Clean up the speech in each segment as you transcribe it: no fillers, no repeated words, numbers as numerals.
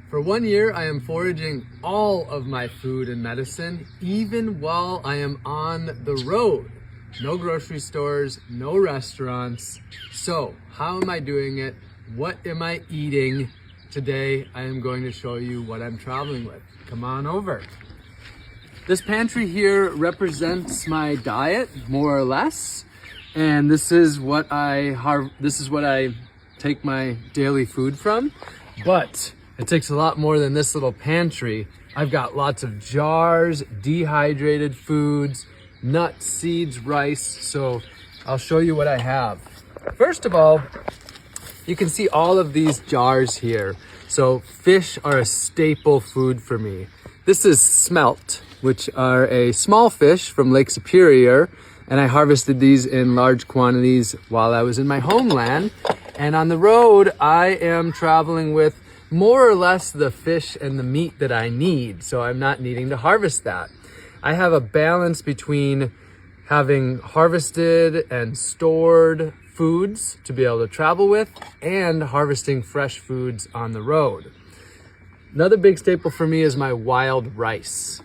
For 1 year, I am foraging all of my food and medicine, even while I am on the road. No grocery stores, no restaurants. So, how am I doing it? What am I eating? Today, I am going to show you what I'm traveling with. Come on over. This pantry here represents my diet, more or less. And this is what I take my daily food from. But it takes a lot more than this little pantry. I've got lots of jars, dehydrated foods, nuts, seeds, rice. So I'll show you what I have. First of all, you can see all of these jars here. So fish are a staple food for me. This is smelt, which are a small fish from Lake Superior. And I harvested these in large quantities while I was in my homeland. And on the road, I am traveling with more or less the fish and the meat that I need. So I'm not needing to harvest that. I have a balance between having harvested and stored foods to be able to travel with and harvesting fresh foods on the road. Another big staple for me is my wild rice.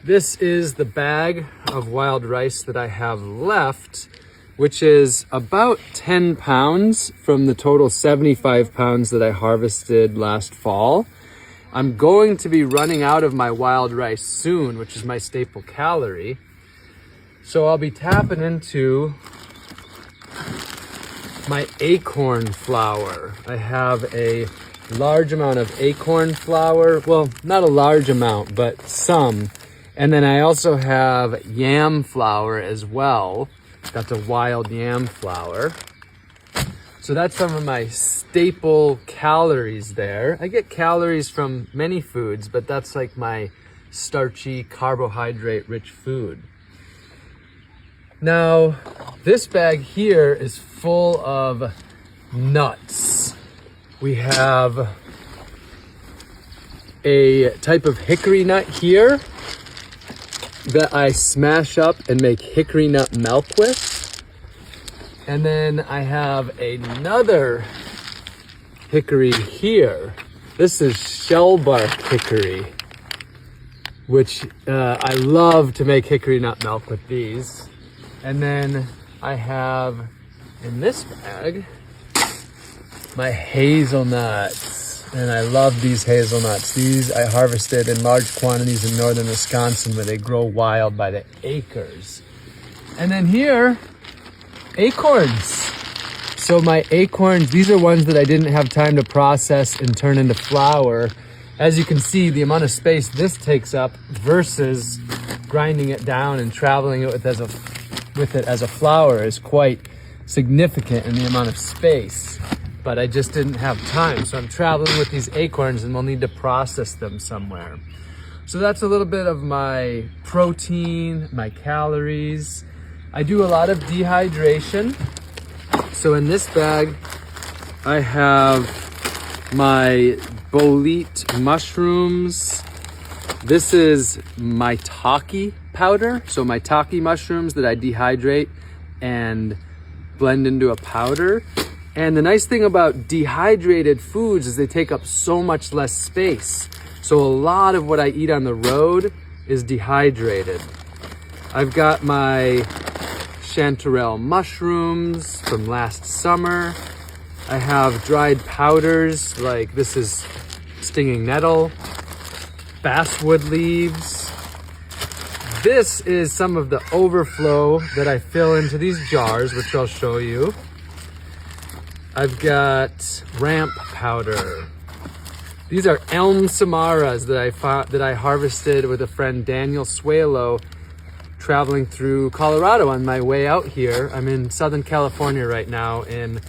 This is the bag of wild rice that I have left, which is about 10 pounds from the total 75 pounds that I harvested last fall. I'm going to be running out of my wild rice soon, which is my staple calorie. So I'll be tapping into my acorn flour. I have a large amount of acorn flour. Well, not a large amount, but some. And then I also have yam flour as well. Got the wild yam flour. So that's some of my staple calories there. I get calories from many foods, but that's like my starchy, carbohydrate-rich food. Now, this bag here is full of nuts. We have a type of hickory nut here that I smash up and make hickory nut milk with. And then I have another hickory here. This is shellbark hickory, which I love to make hickory nut milk with these. And then I have in this bag my hazelnuts. And I love these hazelnuts. These I harvested in large quantities in northern Wisconsin where they grow wild by the acres. And then here, acorns. So my acorns, these are ones that I didn't have time to process and turn into flour. As you can see, the amount of space this takes up versus grinding it down and traveling it with it as a flour is quite significant in the amount of space. But I just didn't have time. So I'm traveling with these acorns and we'll need to process them somewhere. So that's a little bit of my protein, my calories. I do a lot of dehydration. So in this bag, I have my bolete mushrooms. This is maitake powder. So maitake mushrooms that I dehydrate and blend into a powder. And the nice thing about dehydrated foods is they take up so much less space. So a lot of what I eat on the road is dehydrated. I've got my chanterelle mushrooms from last summer. I have dried powders, like this is stinging nettle, basswood leaves. This is some of the overflow that I fill into these jars, which I'll show you. I've got ramp powder. These are elm samaras that I harvested with a friend, Daniel Suelo, traveling through Colorado on my way out here. I'm in Southern California right now in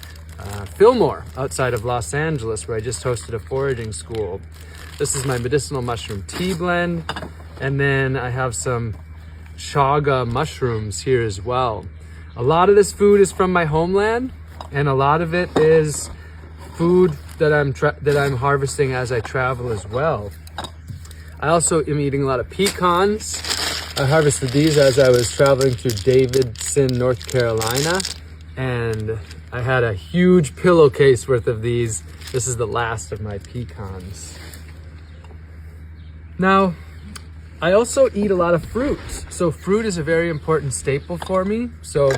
Fillmore, outside of Los Angeles, where I just hosted a foraging school. This is my medicinal mushroom tea blend. And then I have some chaga mushrooms here as well. A lot of this food is from my homeland. And a lot of it is food that I'm harvesting as I travel as well. I also am eating a lot of pecans. I harvested these as I was traveling through Davidson, North Carolina, and I had a huge pillowcase worth of these. This is the last of my pecans. Now, I also eat a lot of fruit. So fruit is a very important staple for me. So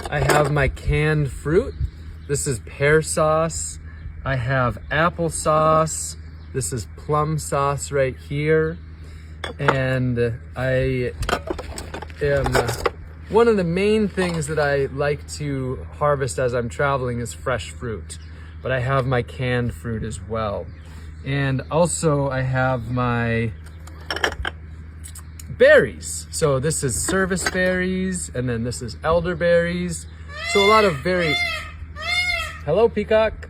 I have my canned fruit. This is pear sauce. I have applesauce. This is plum sauce right here. And I am, one of the main things that I like to harvest as I'm traveling is fresh fruit. But I have my canned fruit as well. And also I have my berries. So this is service berries, and then this is elderberries. So a lot of very, hello peacock,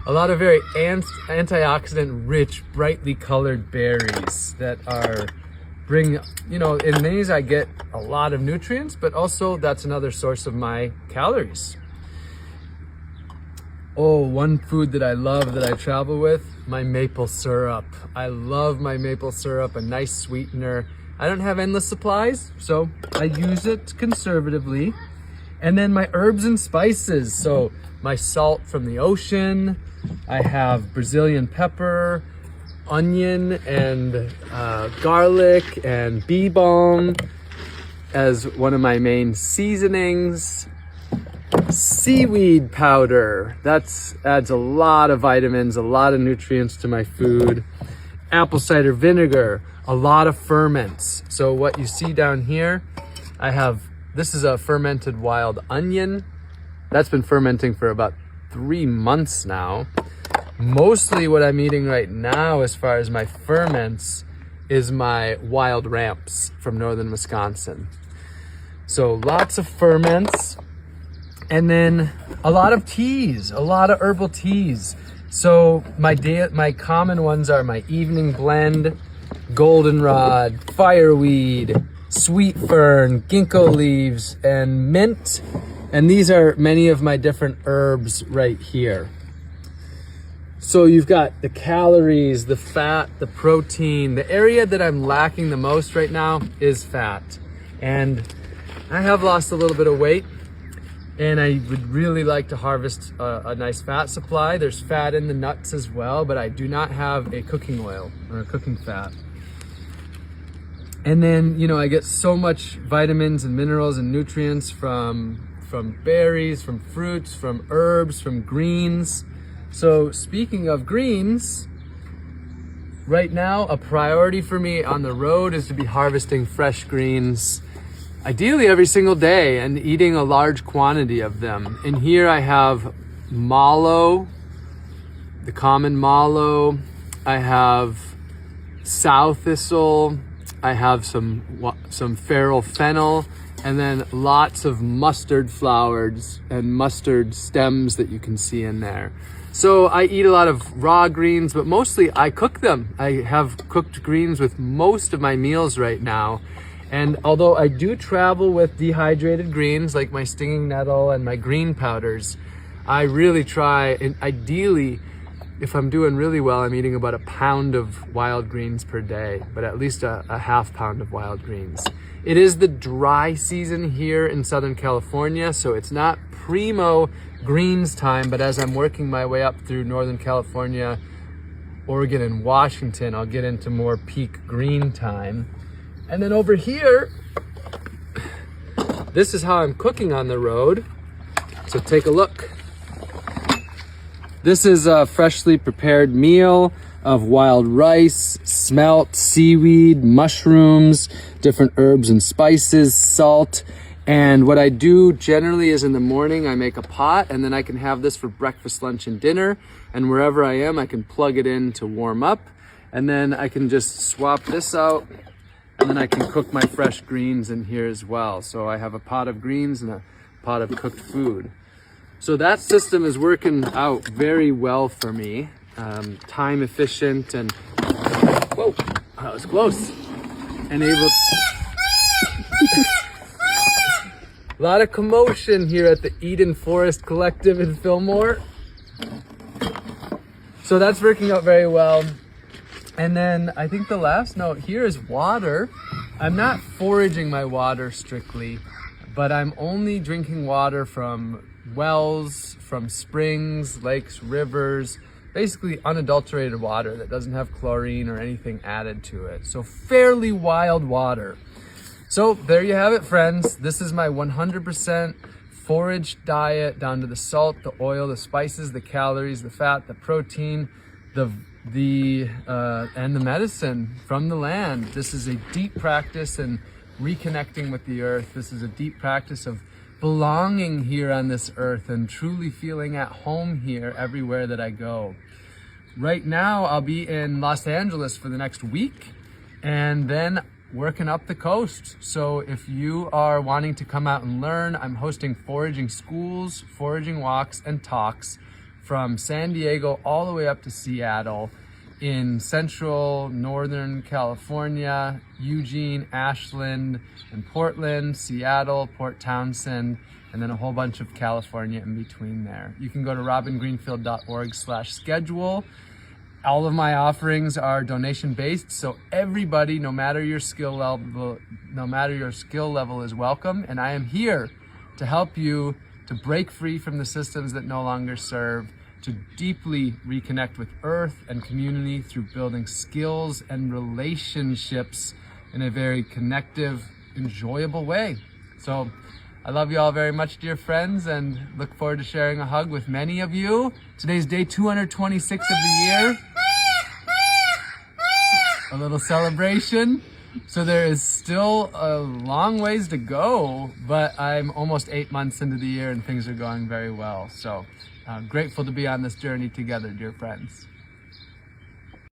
a lot of very antioxidant rich, brightly colored berries that are in these I get a lot of nutrients, but also that's another source of my calories. Oh, one food that I love that I travel with, my maple syrup. I love my maple syrup, a nice sweetener. I don't have endless supplies, so I use it conservatively. And then my herbs and spices. So my salt from the ocean. I have Brazilian pepper, onion, and garlic, and bee balm as one of my main seasonings. Seaweed powder. That adds a lot of vitamins, a lot of nutrients to my food. Apple cider vinegar. A lot of ferments. So what you see down here, this is a fermented wild onion. That's been fermenting for about 3 months now. Mostly what I'm eating right now as far as my ferments is my wild ramps from northern Wisconsin. So lots of ferments. And then a lot of teas, a lot of herbal teas. So my common ones are my evening blend, goldenrod, fireweed, sweet fern, ginkgo leaves, and mint. And these are many of my different herbs right here. So you've got the calories, the fat, the protein. The area that I'm lacking the most right now is fat. And I have lost a little bit of weight, and I would really like to harvest a nice fat supply. There's fat in the nuts as well, but I do not have a cooking oil or a cooking fat. And then, I get so much vitamins and minerals and nutrients from berries, from fruits, from herbs, from greens. So speaking of greens, right now a priority for me on the road is to be harvesting fresh greens, ideally every single day, and eating a large quantity of them. And here I have mallow, the common mallow. I have sow thistle. I have some feral fennel, and then lots of mustard flowers and mustard stems that you can see in there. So I eat a lot of raw greens, but mostly I cook them. I have cooked greens with most of my meals right now. And although I do travel with dehydrated greens like my stinging nettle and my green powders, I really try, and ideally, if I'm doing really well, I'm eating about 1 pound of wild greens per day, but at least a half pound of wild greens. It is the dry season here in Southern California, so it's not primo greens time, but as I'm working my way up through Northern California, Oregon, and Washington, I'll get into more peak green time. And then over here, this is how I'm cooking on the road. So take a look. This is a freshly prepared meal of wild rice, smelt, seaweed, mushrooms, different herbs and spices, salt. And what I do generally is in the morning, I make a pot, and then I can have this for breakfast, lunch, and dinner. And wherever I am, I can plug it in to warm up. And then I can just swap this out, and then I can cook my fresh greens in here as well. So I have a pot of greens and a pot of cooked food. So that system is working out very well for me. Time efficient and, whoa, that was close. And able a lot of commotion here at the Eden Forest Collective in Fillmore. So that's working out very well. And then I think the last note here is water. I'm not foraging my water strictly, but I'm only drinking water from wells, from springs, lakes, rivers, basically unadulterated water that doesn't have chlorine or anything added to it. So fairly wild water. So there you have it, friends. This is my 100% forage diet, down to the salt, the oil, the spices, the calories, the fat, the protein, and the medicine from the land. This is a deep practice in reconnecting with the earth. This is a deep practice of belonging here on this earth and truly feeling at home here everywhere that I go. Right now, I'll be in Los Angeles for the next week and then working up the coast. So if you are wanting to come out and learn, I'm hosting foraging schools, foraging walks, and talks from San Diego all the way up to Seattle, in central, northern California, Eugene, Ashland, and Portland, Seattle, Port Townsend, and then a whole bunch of California in between there. You can go to robingreenfield.org/schedule. All of my offerings are donation-based, so everybody, no matter your skill level, is welcome. And I am here to help you to break free from the systems that no longer serve, to deeply reconnect with earth and community through building skills and relationships in a very connective, enjoyable way. So I love you all very much, dear friends, and look forward to sharing a hug with many of you. Today's day 226 of the year. A little celebration. So there is still a long ways to go, but I'm almost 8 months into the year and things are going very well. So grateful to be on this journey together, dear friends.